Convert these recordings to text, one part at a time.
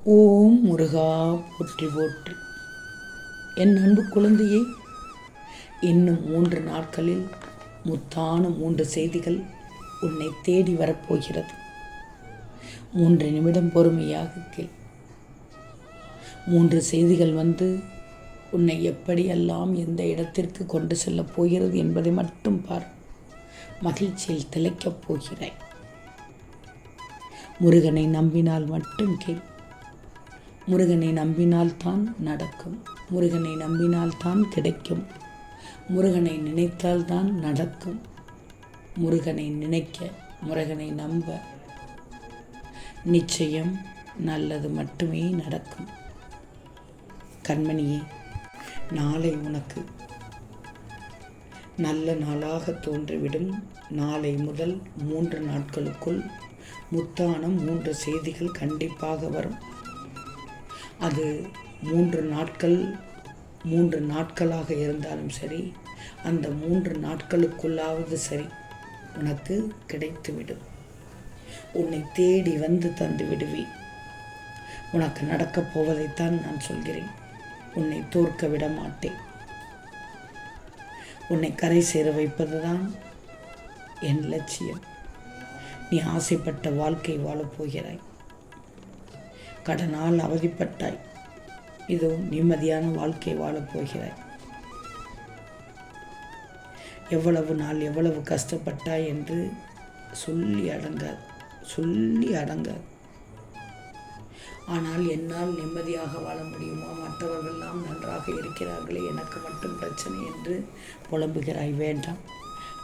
ஓம் முருகா போற்றி போற்றி. என் அன்பு குழந்தையை, இன்னும் 3 நாட்களில் முத்தான 3 செய்திகள் உன்னை தேடி வரப்போகிறது. 3 நிமிடம் பொறுமையாக கேள். 3 செய்திகள் வந்து உன்னை எப்படியெல்லாம் எந்த இடத்திற்கு கொண்டு செல்லப் போகிறது என்பதை மட்டும் பார். மகிழ்ச்சியில் திளைக்கப் போகிறாய். முருகனை நம்பினால் மட்டும் கேள். முருகனை நம்பினால்தான் நடக்கும். முருகனை நம்பினால்தான் கிடைக்கும். முருகனை நினைத்தால்தான் நடக்கும். முருகனை நினைக்க, முருகனை நம்ப நிச்சயம் நல்லது மட்டுமே நடக்கும். கண்மணியே, நாளை உனக்கு நல்ல நாளாக தோன்றிவிடும். நாளை முதல் 3 நாட்களுக்குள் முத்தான 3 செய்திகள் கண்டிப்பாக வரும். அது 3 நாட்களாக இருந்தாலும் சரி, அந்த 3 நாட்களுக்குள்ளாவது சரி உனக்கு கிடைத்துவிடும். உன்னை தேடி வந்து தந்து விடுவேன். உனக்கு நடக்கப் போவதைத்தான் நான் சொல்கிறேன். உன்னை தோற்க விட மாட்டேன். உன்னை கரை சேர வைப்பதுதான் என் லட்சியம். நீ ஆசைப்பட்ட வாழ்க்கை வாழப்போகிறாய். கடனால் அவதிப்பட்டாய். இதோ நிம்மதியான வாழ்க்கை வாழப்போகிறாய். எவ்வளவு நாள் எவ்வளவு கஷ்டப்பட்டாய் என்று சொல்லி அடங்காது. ஆனால் என்னால் நிம்மதியாக வாழ முடியுமா? மற்றவர்களெல்லாம் நன்றாக இருக்கிறார்களே, எனக்கு மட்டும் பிரச்சனை என்று புலம்புகிறாய். வேண்டாம்.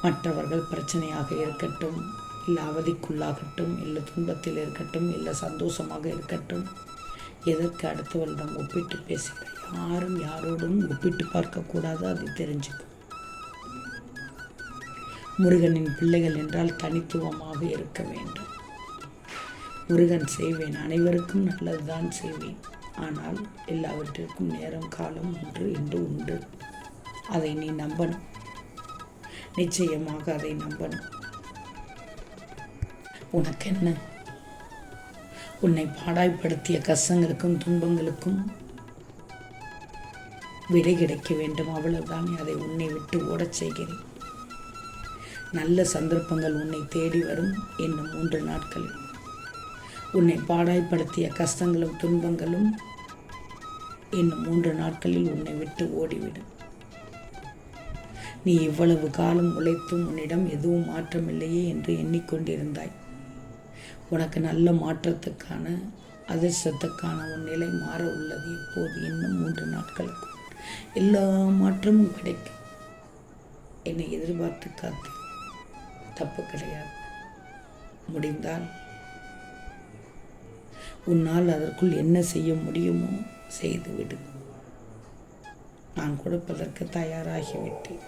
மற்றவர்கள் பிரச்சனையாக இருக்கட்டும், இல்லை அவதிக்குள்ளாகட்டும், இல்லை துன்பத்தில் இருக்கட்டும், இல்லை சந்தோஷமாக இருக்கட்டும், எதற்கு அடுத்தவரிடம் ஒப்பிட்டு பேசுகிறேன்? யாரும் யாரோடும் ஒப்பிட்டு பார்க்கக்கூடாது. அதை தெரிஞ்சுக்கும். முருகனின் பிள்ளைகள் என்றால் தனித்துவமாக இருக்க வேண்டும். முருகன் செய்வேன், அனைவருக்கும் நல்லதுதான் செய்வேன். ஆனால் எல்லாவற்றிற்கும் நேரம் காலம் ஒன்று என்று உண்டு. அதை நீ நம்பணும். நிச்சயமாக அதை நம்பணும். உனக்கு என்ன? உன்னை பாடாய்ப்படுத்திய கஷ்டங்களுக்கும் துன்பங்களுக்கும் விடை கிடைக்க வேண்டும். அவ்வளவுதான். அதை உன்னை விட்டு ஓடச் செய்கிறேன். நல்ல சந்தர்ப்பங்கள் உன்னை தேடி வரும். இன்னும் 3 நாட்களில் உன்னை பாடாய்ப்படுத்திய கஷ்டங்களும் துன்பங்களும் இன்னும் 3 நாட்களில் உன்னை விட்டு ஓடிவிடும். நீ இவ்வளவு காலம் உழைத்தும் உன்னிடம் எதுவும் மாற்றமில்லையே என்று எண்ணிக்கொண்டிருந்தாய். உனக்கு நல்ல மாற்றத்துக்கான, அதிர்ஷ்டத்துக்கான உன் நிலை மாற உள்ளது. இப்போது இன்னும் 3 நாட்களுக்கு எல்லா மாற்றமும் கிடைக்கும். என்னை எதிர்பார்த்து காத்து. தப்பு கிடையாது. முடிந்தால் உன்னால் அதற்குள் என்ன செய்ய முடியுமோ செய்துவிடு. நான் கொடுப்பதற்கு தயாராகிவிட்டேன்.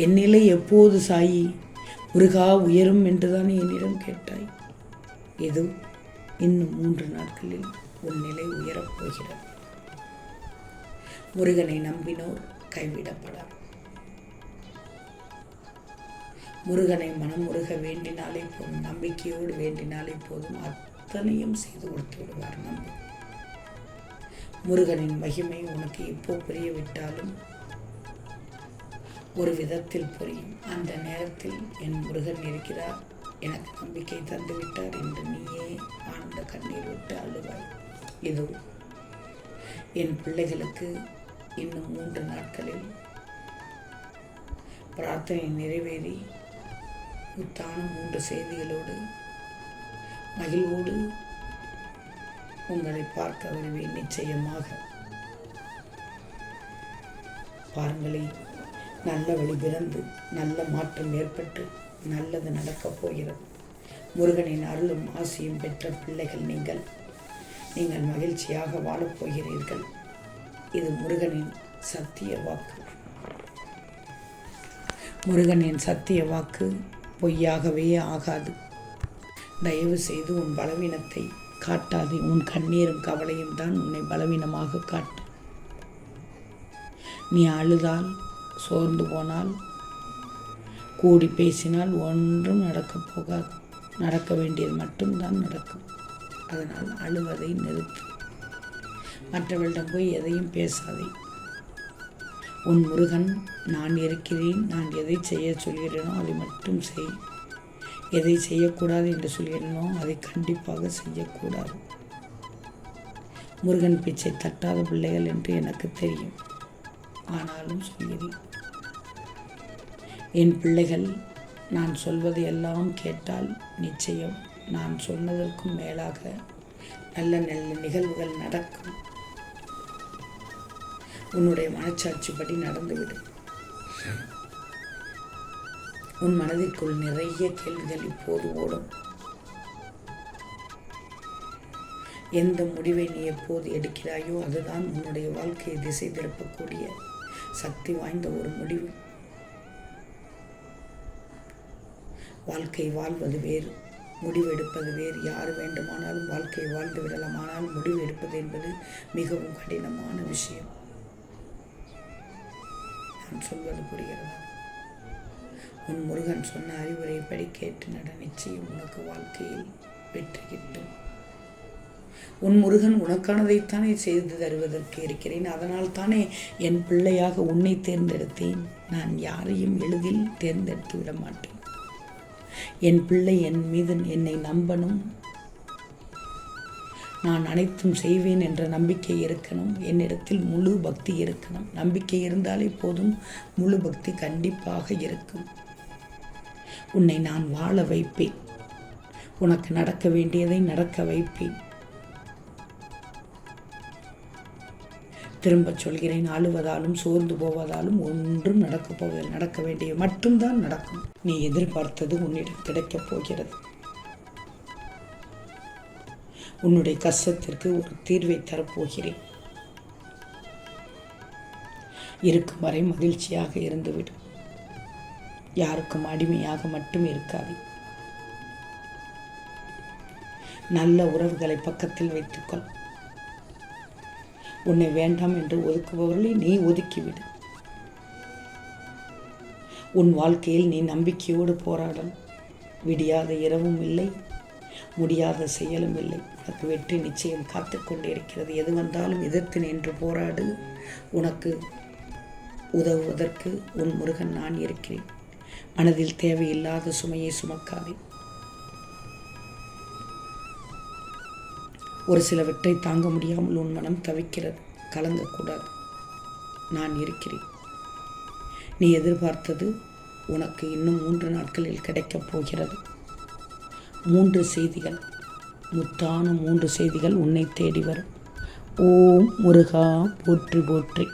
என் நிலை எப்போது சாயி முருகா உயரும் என்றுதான் என்னிடம் கேட்டாய். இது இன்னும் 3 நாட்களில் உன் நிலை உயரப்போகிறது. முருகனை நம்பினோர் கைவிடப்படார். முருகனை மனமுருக வேண்டினாலே போதும், நம்பிக்கையோடு வேண்டினாலே போதும், அத்தனையும் செய்து கொடுத்து விடுவார். நம்பு. முருகனின் மகிமை உனக்கு இப்போ புரியவிட்டாலும் ஒரு விதத்தில் புரியும். அந்த நேரத்தில் என் முருகன் இருக்கிறார், எனக்கு நம்பிக்கை தந்துவிட்டார் என்று நீயே ஆனந்த கண்ணீர் விட்டு அழுவாய். இதோ என் பிள்ளைகளுக்கு இன்னும் 3 நாட்களில் பிரார்த்தனை நிறைவேறி முத்தான 3 செய்திகளோடு மகிழ்வோடு உங்களை பார்க்க வருவேன். நிச்சயமாக பாருங்களே, நல்ல வழி பிறந்து நல்ல மாற்றம் ஏற்பட்டு நல்லது நடக்கப் போகிறது. முருகனின் அருளும் ஆசியும் பெற்ற பிள்ளைகள் நீங்கள் மகிழ்ச்சியாக வாழப்போகிறீர்கள். இது முருகனின் சத்திய வாக்கு. முருகனின் சத்திய வாக்கு பொய்யாகவே ஆகாது. தயவு செய்து உன் பலவீனத்தை காட்டாதே. உன் கண்ணீரும் கவலையும் தான் உன்னை பலவீனமாக காட்டும். நீ அழுதால், சோர்ந்து போனால், கூடி பேசினால் ஒன்றும் நடக்கப் போகாது. நடக்க வேண்டியது மட்டும்தான் நடக்கும். அதனால் அழுவதை நிறுத்து. மற்றவர்களிடம் போய் எதையும் பேசாதே. உன் முருகன் நான் இருக்கிறேன், நான் எதை செய்ய சொல்கிறேனோ அதை மட்டும் செய். எதை செய்யக்கூடாது என்று சொல்கிறேனோ அதை கண்டிப்பாக செய்யக்கூடாது. முருகன் பேச்சை தட்டாத பிள்ளைகள் என்று எனக்கு தெரியும். ஆனாலும் சொல்கிறேன், என் பிள்ளைகள் நான் சொல்வதை எல்லாம் கேட்டால் நிச்சயம் நான் சொன்னதற்கும் மேலாக நல்ல நல்ல நிகழ்வுகள் நடக்கும். உன்னுடைய மனச்சாட்சிப்படி நடந்துவிடும். உன் மனதிற்குள் நிறைய கேள்விகள் இப்போது ஓடும். எந்த முடிவை நீ எப்போது எடுக்கிறாயோ அதுதான் உன்னுடைய வாழ்க்கையை திசை திருப்பக்கூடிய சக்தி வாய்ந்த ஒரு முடிவு. வாழ்க்கை வாழ்வது வேறு, முடிவெடுப்பது வேறு. யார் வேண்டுமானாலும் வாழ்க்கையை வாழ்ந்து விடலாம். ஆனால் முடிவு எடுப்பது என்பது மிகவும் கடினமான விஷயம். நான் சொல்வது புரிகிறதா? உன் முருகன் சொன்ன அறிவுரைப்படி கேட்டு நட. நிச்சயம் உனக்கு வாழ்க்கையில் வெற்றி கிட்டும். உன் முருகன் உனக்கானதைத்தானே செய்து தருவதற்கு இருக்கிறேன். அதனால் தானே என் பிள்ளையாக உன்னை தேர்ந்தெடுத்தேன். நான் யாரையும் எளிதில் தேர்ந்தெடுத்து விட மாட்டேன். என் பிள்ளை என் மீது என்னை நம்பணும். நான் அனைத்தும் செய்வேன் என்ற நம்பிக்கை இருக்கணும். என்னிடத்தில் முழு பக்தி இருக்கணும். நம்பிக்கை இருந்தாலே போதும், முழு பக்தி கண்டிப்பாக இருக்கும். உன்னை நான் வாழ வைப்பேன். உனக்கு நடக்க வேண்டியதை நடக்க வைப்பேன். திரும்பச் சொல்கிறேன், அழுவதாலும் சோர்ந்து போவதாலும் ஒன்றும் நடக்க வேண்டிய மட்டும்தான் நடக்கும். நீ எதிர்பார்த்தது உன்னிடம் கிடைக்கப் போகிறது. உன்னுடைய கஷ்டத்திற்கு ஒரு தீர்வை தரப்போகிறேன். இருக்கும் வரை மகிழ்ச்சியாக இருந்துவிடு. யாருக்கும் அடிமையாக மட்டும் இருக்காது. நல்ல உறவுகளை பக்கத்தில் வைத்துக்கொள். உன்னை வேண்டாம் என்று ஒதுக்குபவர்களை நீ ஒதுக்கிவிடு. உன் வாழ்க்கையில் நீ நம்பிக்கையோடு போராடலாம். விடியாத இரவும் இல்லை, முடியாத செயலும் இல்லை. உனக்கு வெற்றி நிச்சயம் காத்து கொண்டிருக்கிறது. எது வந்தாலும் எதிர்த்து நின்று போராடு. உனக்கு உதவுவதற்கு உன் முருகன் நான் இருக்கிறேன். மனதில் தேவையில்லாத சுமையை சுமக்காதே. ஒரு சிலவற்றை தாங்க முடியாமல் உன் மனம் தவிக்கிறது. கலங்கக்கூடாது. நான் இருக்கிறேன். நீ எதிர்பார்த்தது உனக்கு இன்னும் 3 நாட்களில் கிடைக்கப் போகிறது. 3 செய்திகள், முத்தான 3 செய்திகள் உன்னை தேடி வரும். ஓம் முருகா போற்றி போற்றி.